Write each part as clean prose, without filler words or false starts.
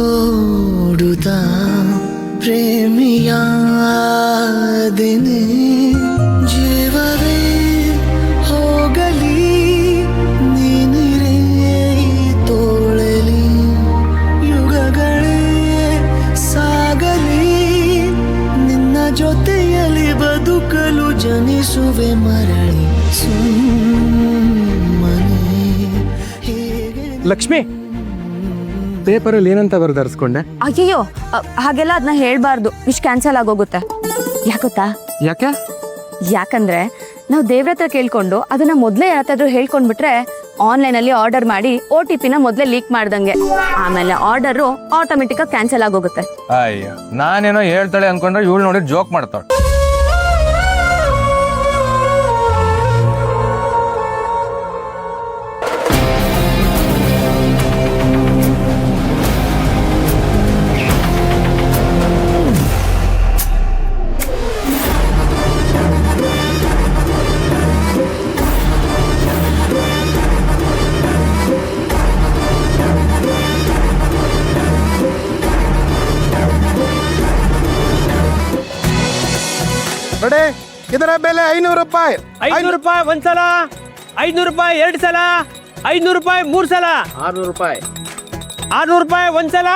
ನೋಡುತ್ತಾ ಪ್ರೇಮಿಯಾದೆನೆ ಜೀವವೇ ಹೋಗಲಿ ನೀನಿರೇ ತೋಳಲಿ ಯುಗಗಳೇ ಸಾಗಲಿ ನಿನ್ನ ಜೊತೆಯಲ್ಲಿ ಬದುಕಲು ಜನಿಸುವೆ ಮರಳಿ ಸುಮ್ಮನೆ ಹೇಗೆ ಲಕ್ಷ್ಮಿ ಪೇಪರಲ್ಲಿ ಏನಂತ ಬರೆದರ್ಸ್ಕೊಂಡೆ? ಅಯ್ಯಯ್ಯೋ ಹಾಗೆಲ್ಲ ಅದನ್ನ ಹೇಳ್ಬಾರ್ದು, ವಿಶ್ ಕ್ಯಾನ್ಸಲ್ ಆಗೋಗುತ್ತೆ. ಯಾಕೊತ್ತಾ? ಯಾಕಂದ್ರೆ ನಾವು ದೇವ್ರ ಹತ್ರ ಕೇಳ್ಕೊಂಡು ಅದನ್ನ ಮೊದಲೇ ಯಾರಾದ್ರೂ ಹೇಳ್ಕೊಂಡ್ಬಿಟ್ರೆ ಆನ್ಲೈನಲ್ಲಿ ಆರ್ಡರ್ ಮಾಡಿ OTP ನ ಮೊದಲೇ ಲೀಕ್ ಮಾಡ್ದಂಗೆ, ಆಮೇಲೆ ಆರ್ಡರು ಆಟೋಮೆಟಿಕ್ ಆಗಿ ಕ್ಯಾನ್ಸಲ್ ಆಗೋಗುತ್ತೆ. ಅಯ್ಯೋ ನಾನೇನೋ ಹೇಳ್ತಾಳೆ ಅನ್ಕೊಂಡ್ರೆ ಇವಳು ನೋಡಿ ಜೋಕ್ ಮಾಡ್ತಾಳೆ. ನೋಡಿ, ಇದರ ಬೆಲೆ 500 ರೂಪಾಯಿ. 500 ರೂಪಾಯಿ ಒಂದ್ಸಲ, 500 ರೂಪಾಯಿ 2 ಸಲ, 500 ರೂಪಾಯಿ 3 ಸಲ, 600 ರೂಪಾಯಿ. 600 ರೂಪಾಯಿ ಒಂದ್ಸಲ.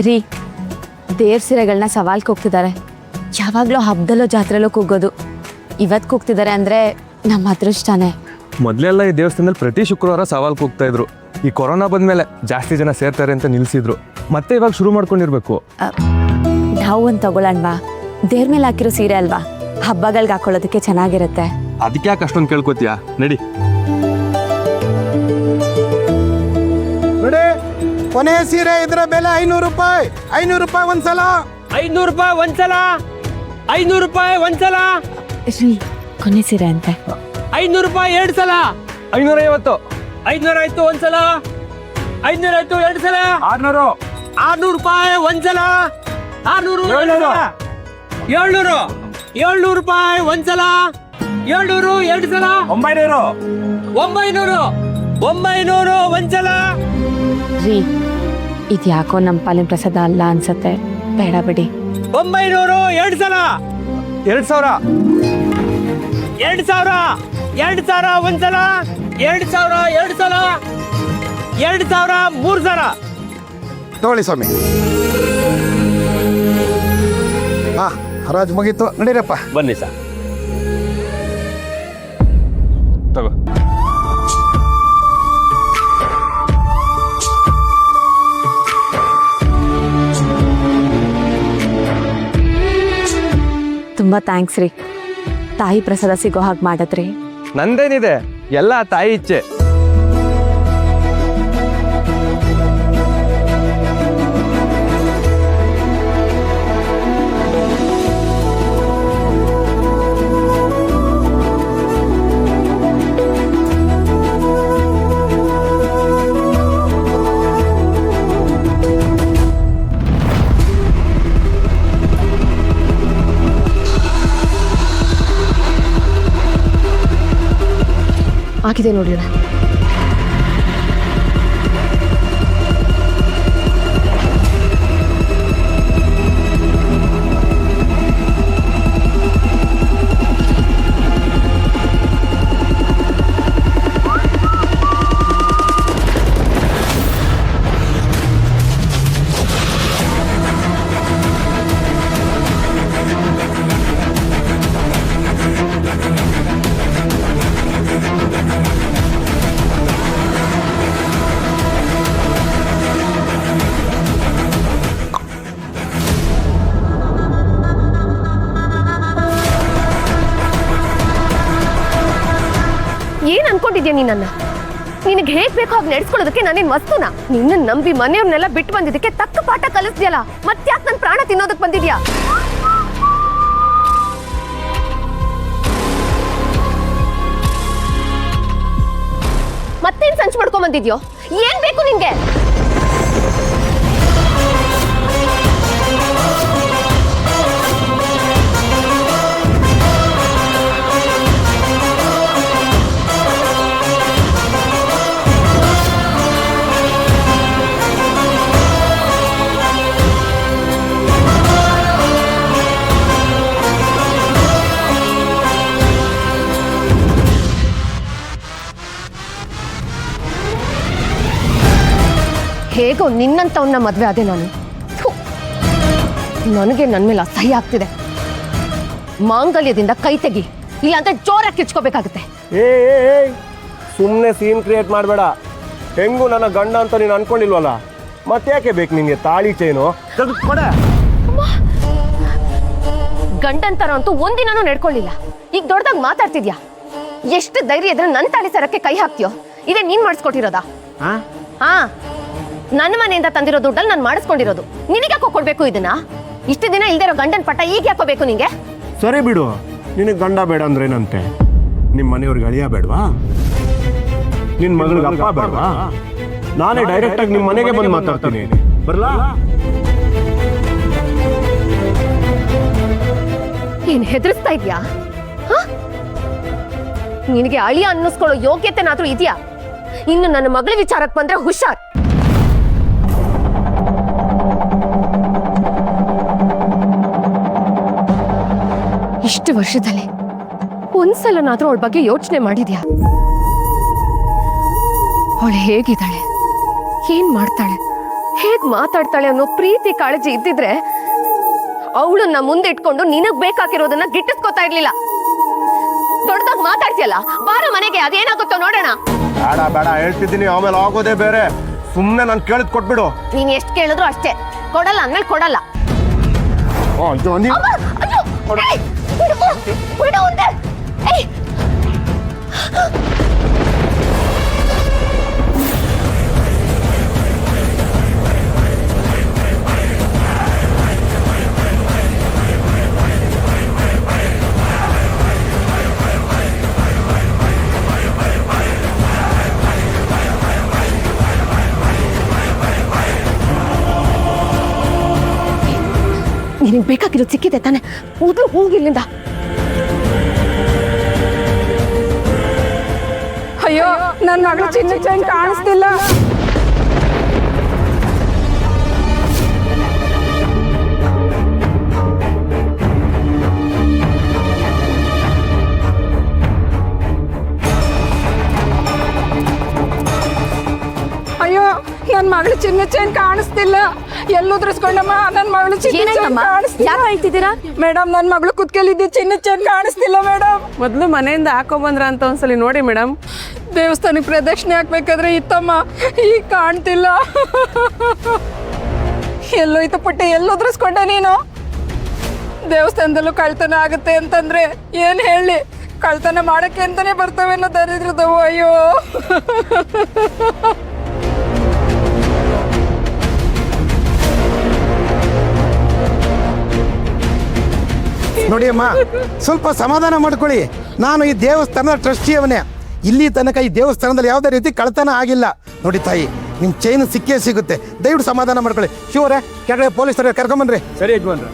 ರೀ, ದೇವ್ರ ಸೀರೆಗಳನ್ನ ಸವಾಲ್ಗೆ ಹೋಗ್ತಿದ್ದಾರೆ. ಯಾವಾಗಲೂ ಹಬ್ಬದಲ್ಲೋ ಜಾತ್ರೆಲ್ಲೋ ಕೂಗೋದು, ಇವತ್ತು ಕೂಗ್ತಿದ್ದಾರೆ ಅಂದರೆ ನಮ್ಮ ಅದೃಷ್ಟನೇ. ಮೊದಲೆಲ್ಲ ಈ ದೇವಸ್ಥಾನದಲ್ಲಿ ಪ್ರತಿ ಶುಕ್ರವಾರ ಸವಾಲ್ಗೆ ಹೋಗ್ತಾ ಇದ್ರು. ಈ ಕೊರೋನಾ ಬಂದ್ಮೇಲೆ ಜಾಸ್ತಿ ಜನ ಸೇರ್ತಾರೆ ಅಂತ ನಿಲ್ಸಿದ್ರು. ಮತ್ತೆ ಇವಾಗ ಶುರು ಮಾಡ್ಕೊಂಡಿರ್ಬೇಕು. ನಾವು ಒಂದು ತಗೊಳ್ಳೋಣವಾ? ದೇವ್ರ ಮೇಲೆ ಹಾಕಿರೋ ಸೀರೆ ಅಲ್ವಾ, ಹಬ್ಬಗಳಿಗೆ ಹಾಕೊಳ್ಳೋದಕ್ಕೆ ಚೆನ್ನಾಗಿರುತ್ತೆ. ಅದಕ್ಕೆ ಯಾಕೆ ಅಷ್ಟೊಂದು ಕೇಳ್ಕೊತೀಯಾ? ನಡಿ. ನೋಡಿ, ಕೊನೆಯ ಸೀರೆ, ಇದರ ಬೆಲೆ 500 ರೂಪಾಯಿ. 500 ರೂಪಾಯಿ ಒಂದ್ಸಲ. 500 ರೂಪಾಯಿ ಒಂದ್ಸಲ, 500 ರೂಪಾಯಿ ಒಂದ್ಸಲ. ರೀ, ಕೊನೆ ಸೀರೆ ಅಂತೆ. 500 ರೂಪಾಯಿ 2 ಸಲ, 550. 500 ಆಯ್ತು ಒಂದ್ಸಲ, 500 ಆಯ್ತು 2 ಸಲ, 600. 600 ರೂಪಾಯಿ ಒಂದ್ಸಲ, 600, 700, 700 ರೂಪಾಯಿ ಒಂದ್ಸಲ, 700 2 ಸಲ, 900. 900, 900 ಒಂದ್ಸಲ. ರೀ, ಇದು ಯಾಕೋ ನಮ್ಮ ಪಾಲಿನ ಪ್ರಸಾದ ಅಲ್ಲ ಅನ್ಸತ್ತೆ, ಬೇಡ ಬಿಡಿ. 900 2 ಸಲ, 2000. 2000, 2000 ಒಂದ್ಸಲ, 2000 2 ಸಲ, 2000 3 ಸಲ. ತಗೊಳ್ಳಿ ಸ್ವಾಮಿ. ಹಾ, ಹರಾಜು ಮುಗೀತು, ನಡೀರಪ್ಪ. ಬನ್ನಿ ಸರ್. ತಗೋ. ತುಂಬ ಥ್ಯಾಂಕ್ಸ್ ರೀ, ತಾಯಿ ಪ್ರಸಾದ ಸಿಗೋ ಹಾಗೆ ಮಾಡದ್ರಿ. ನಂದೇನಿದೆ, ಎಲ್ಲ ತಾಯಿ ಇಚ್ಛೆ. ಆಗಿದೆ ನೋಡಿ. ಏನ್ ಅನ್ಕೊಂಡಿದ್ಯಾ ನೀನನ್ನ? ನಿನಗೆ ಹೇಗ್ ಬೇಕೋ ಹಾಗೆ ನಡೆಸ್ಕೊಳ್ಳೋದಕ್ಕೆ ನಾನೇನ್ ವಸ್ತುನಾ? ನಿನ್ನ ನಂಬಿ ಮನೆಯವ್ರನ್ನೆಲ್ಲ ಬಿಟ್ಟು ಬಂದಿದ್ದಕ್ಕೆ ತಕ್ಕ ಪಾಠ ಕಲಿಸ್ದ್ಯಲ್ಲ, ಮತ್ತ್ಯಾಕ್ ನನ್ ಪ್ರಾಣ ತಿನ್ನೋದಕ್ ಬಂದಿದ್ಯಾ? ಮತ್ತೇನ್ ಸಂಚು ಮಾಡ್ಕೊಂಡ್ ಬಂದಿದ್ಯೋ? ಏನ್ ಬೇಕು ನಿನ್ಗೆ? ಹೇಗೋ ನಿನ್ನಂತವನ್ನ ಮದ್ವೆ ಆದೆ ನಾನು. ಥು, ನನಗೆ ನನ್ನ ಮೇಲೆ ಅಸಹ್ಯ ಆಗ್ತಿದೆ. ಮಾಂಗಲ್ಯದಿಂದ ಕೈ ತೆಗಿ, ಇಲ್ಲ ಅಂತ ಜೋರಾಗಿ ಕಿಚ್ಕೋಬೇಕಾಗುತ್ತೆ. ಸುಮ್ಮನೆ ಸೀನ್ ಕ್ರಿಯೇಟ್ ಮಾಡಬೇಡ. ಹೆಂಗೂ ನನ್ನ ಗಂಡ ಅಂತ ನೀನು ಅನ್ಕೊಂಡಿಲ್ವಲ್ಲ, ಮತ್ತ್ಯಾಕೆ ಬೇಕು ನಿಂಗೆ ತಾಳಿ ಚೈನು? ಕೊಡ. ಗಂಡಂತರ ಅಂತೂ ಒಂದಿನೂ ನಡ್ಕೊಳ್ಳಿಲ್ಲ, ಈಗ ದೊಡ್ಡದಾಗಿ ಮಾತಾಡ್ತಿದ್ಯಾ. ಎಷ್ಟು ಧೈರ್ಯ ಇದ್ರೆ ನನ್ನ ತಾಳಿ ಸರಕ್ಕೆ ಕೈ ಹಾಕ್ತೀಯೋ? ಇದೇ ನೀನ್ ಮಾಡಿಸ್ಕೊಟ್ಟಿರೋದಾ? ಹಾ, ನನ್ನ ಮನೆಯಿಂದ ತಂದಿರೋ ದುಡ್ಡಲ್ಲಿ ನಾನು ಮಾಡಿಸ್ಕೊಂಡಿರೋದು. ನಿನಗೆ ಯಾಕೋ ಕೊಡ್ಬೇಕು ಇದನ್ನ? ಇಷ್ಟು ದಿನ ಇಲ್ದಿರೋ ಗಂಡನ ಪಟ್ಟ ಈಗ ಯಾಕೋಬೇಕು ನಿಂಗೆ? ಸರಿ ಬಿಡು, ನಿನಗೆ ಗಂಡ ಬೇಡ ಅಂದ್ರೆ ಏನಂತೆ? ನಿಮ್ಮ ಮನೆಯವ್ರಿಗೆ ಅಳಿಯ ಬೇಡವಾ? ನಿನ್ನ ಮಗಳಿಗೆ ಅಪ್ಪ ಬೇಡವಾ? ನಾನೇ ಡೈರೆಕ್ಟ್ ಆಗಿ ನಿಮ್ಮ ಮನೆಗೆ ಬಂದು ಮಾತಾಡ್ತೀನಿ. ಬರ್ಲಾ? ಏನ್ ಹೆದರ್ಸ್ತಾ ಇದ್ಯಾ? ನಿನಗೆ ಅಳಿಯ ಅನ್ನಿಸ್ಕೊಳ್ಳೋ ಯೋಗ್ಯತೆನಾದ್ರೂ ಇದೆಯಾ? ಇನ್ನು ನನ್ನ ಮಗಳ ವಿಚಾರಕ್ಕೆ ಬಂದ್ರೆ ಹುಷಾರ್. ಇಷ್ಟು ವರ್ಷದಲ್ಲಿ ಒಂದ್ಸಲನಾದ್ರೂ ಅವಳ ಬಗ್ಗೆ ಯೋಚನೆ ಮಾಡಿದ್ಯಾ? ಅವಳು ಹೇಗಿದ್ದಾಳೆ, ಏನ್ ಮಾಡ್ತಾಳೆ, ಹೇಗ್ ಮಾತಾಡ್ತಾಳೆ ಅನ್ನೋ ಪ್ರೀತಿ ಕಾಳಜಿ ಇದ್ದಿದ್ರೆ ಅವಳನ್ನ ಮುಂದೆ ಇಟ್ಕೊಂಡು ನಿನಗ್ ಬೇಕಾಗಿರೋದನ್ನ ಗಿಟ್ಟಿಸ್ಕೊತಾ ಇರ್ಲಿಲ್ಲ. ದೊಡ್ಡದಾಗಿ ಮಾತಾಡ್ತಿಯಲ್ಲ, ಬಾರ ಮನೆಗೆ, ಅದೇನಾಗುತ್ತೋ ನೋಡೋಣ. ಬೇಡ ಬೇಡ ಹೇಳ್ತಿದ್ದೀನಿ, ಆಮೇಲೆ ಆಗೋದೇ ಬೇರೆ. ಸುಮ್ಮನೆ ನಾನು ಕೇಳಿದ್ ಕೊಟ್ಬಿಡು. ನೀನ್ ಎಷ್ಟು ಕೇಳಿದ್ರು ಅಷ್ಟೇ, ಕೊಡಲ್ಲ ಅಂದ್ಮೇಲೆ ಕೊಡಲ್ಲ. ಬಿಡು ಅಂದೆ. ಏಯ್, ನಿನಗೆ ಬೇಕಾಗಿರೋದು ಸಿಕ್ಕಿದೆ ತಾನೆ? ಮೊದಲು ಹೋಗಿಲ್ಲಿಂದ. ಅಯ್ಯೋ, ನನ್ನ ಮಗಳು ಚಿನ್ನ ಚೈನ್ ಕಾಣಿಸ್ತಿಲ್ಲ. ಅಯ್ಯೋ, ನನ್ನ ಮಗಳು ಚಿನ್ನ ಚೈನ್ ಕಾಣಿಸ್ತಿಲ್ಲ. ಎಲ್ಲುದ್ರಿಸ್ಕೊಂಡಮ್ಮ, ನನ್ನ ಮಗಳು ಚಿನ್ನ ಚೈನ್ ಕಾಣಿಸ್ತಿಲ್ಲ. ಯಾರು ಹೇಳ್ತಿದ್ದೀರಾ? ಮೇಡಮ್, ನನ್ನ ಮಗಳು ಕುತ್ಕೆಲಿದ್ದ ಚಿನ್ನ ಚೈನ್ ಕಾಣಿಸ್ತಿಲ್ಲ ಮೇಡಮ್. ಮೊದಲು ಮನೆಯಿಂದ ಹಾಕೊಂಬಂದ್ರ ಅಂತ ಒಂದ್ಸಲಿ ನೋಡಿ ಮೇಡಮ್. ದೇವಸ್ಥಾನಕ್ಕೆ ಪ್ರದಕ್ಷಿಣೆ ಹಾಕ್ಬೇಕಾದ್ರೆ ಇತ್ತಮ್ಮ, ಈಗ ಕಾಣ್ತಿಲ್ಲ. ಎಲ್ಲೋಯ್ತು ಪುಟ್ಟಿ, ಎಲ್ಲುದ್ರಿಸ್ಕೊಂಡೆ ನೀನು? ದೇವಸ್ಥಾನದಲ್ಲೂ ಕಳ್ತನ ಆಗುತ್ತೆ ಅಂತಂದ್ರೆ ಏನ್ ಹೇಳಿ? ಕಳ್ತನ ಮಾಡಕ್ಕೆ ಅಂತಾನೆ ಬರ್ತವೆ ಅನ್ನೋ ದರಿದ್ರದವು. ಅಯ್ಯೋ, ನೋಡಿ ಅಮ್ಮ, ಸ್ವಲ್ಪ ಸಮಾಧಾನ ಮಾಡ್ಕೊಳ್ಳಿ. ನಾನು ಈ ದೇವಸ್ಥಾನದ ಟ್ರಸ್ಟಿಯವನೇ. ಇಲ್ಲಿ ತನಕ ಈ ದೇವಸ್ಥಾನದಲ್ಲಿ ಯಾವುದೇ ರೀತಿ ಕಳ್ತನ ಆಗಿಲ್ಲ. ನೋಡಿ ತಾಯಿ, ನಿಮ್ಮ ಚೈನ್ ಸಿಕ್ಕೇ ಸಿಗುತ್ತೆ. ದಯವಿಟ್ಟು ಸಮಾಧಾನ ಮಾಡ್ಕೊಳ್ಳಿ. ಶಿವರೇ, ಕೆಳಗಡೆ ಪೊಲೀಸರೇ ಕರ್ಕೊಂಬನ್ರಿ. ಸರಿ ಯಜಮಾನ್ರೆ.